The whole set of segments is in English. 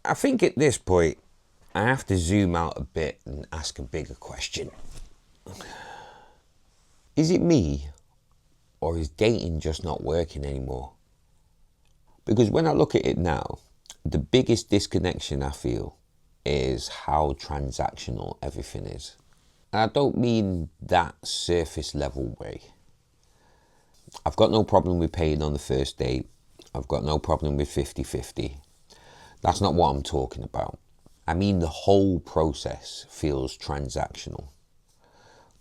I think at this point, I have to zoom out a bit and ask a bigger question. Is it me, or is dating just not working anymore? Because when I look at it now, the biggest disconnection I feel is how transactional everything is. And I don't mean that surface level way. I've got no problem with paying on the first date. I've got no problem with 50-50. That's not what I'm talking about. I mean the whole process feels transactional.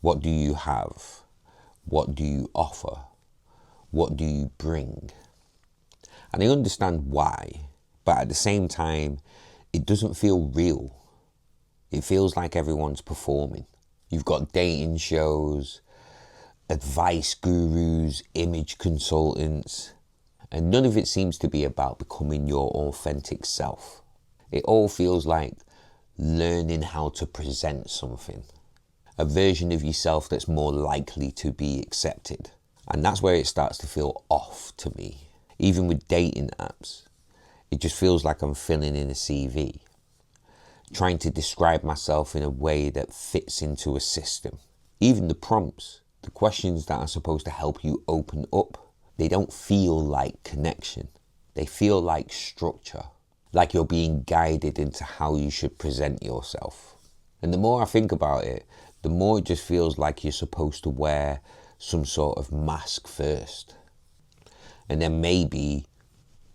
What do you have? What do you offer? What do you bring? And I understand why, but at the same time, it doesn't feel real. It feels like everyone's performing. You've got dating shows, advice gurus, image consultants, and none of it seems to be about becoming your authentic self. It all feels like learning how to present something, a version of yourself that's more likely to be accepted. And that's where it starts to feel off to me. Even with dating apps, it just feels like I'm filling in a CV, trying to describe myself in a way that fits into a system. Even the prompts, the questions that are supposed to help you open up, they don't feel like connection. They feel like structure, like you're being guided into how you should present yourself. And the more I think about it, the more it just feels like you're supposed to wear some sort of mask first. And then maybe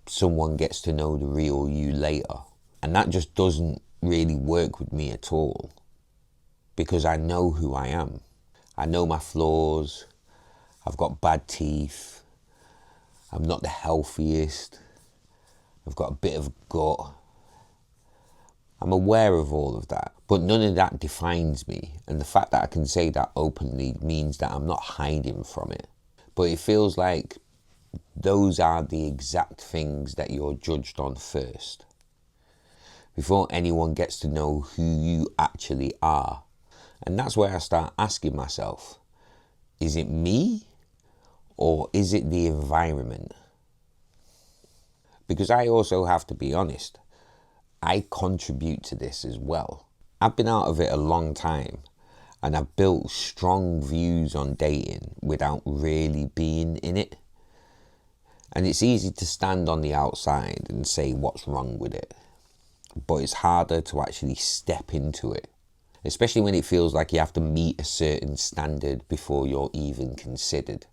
someone gets to know the real you later. And that just doesn't really work with me at all. Because I know who I am. I know my flaws. I've got bad teeth. I'm not the healthiest. I've got a bit of gut. I'm aware of all of that. But none of that defines me. And the fact that I can say that openly means that I'm not hiding from it. But it feels like those are the exact things that you're judged on first, before anyone gets to know who you actually are. And that's where I start asking myself, is it me or is it the environment? Because I also have to be honest, I contribute to this as well. I've been out of it a long time and I've built strong views on dating without really being in it. And it's easy to stand on the outside and say what's wrong with it. But it's harder to actually step into it. Especially when it feels like you have to meet a certain standard before you're even considered.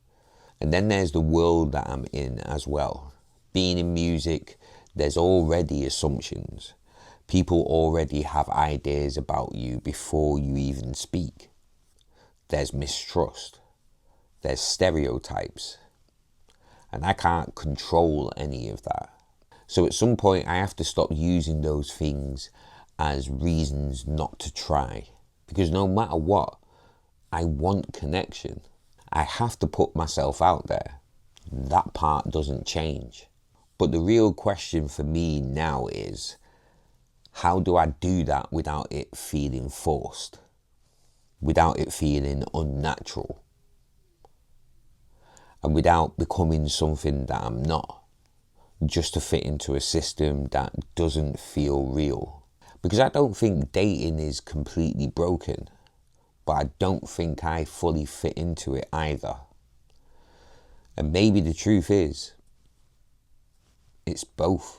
And then there's the world that I'm in as well. Being in music, there's already assumptions. People already have ideas about you before you even speak. There's mistrust. There's stereotypes. And I can't control any of that. So at some point I have to stop using those things as reasons not to try. Because no matter what, I want connection. I have to put myself out there. That part doesn't change. But the real question for me now is, how do I do that without it feeling forced? Without it feeling unnatural? And without becoming something that I'm not, just to fit into a system that doesn't feel real. Because I don't think dating is completely broken, but I don't think I fully fit into it either. And maybe the truth is, it's both.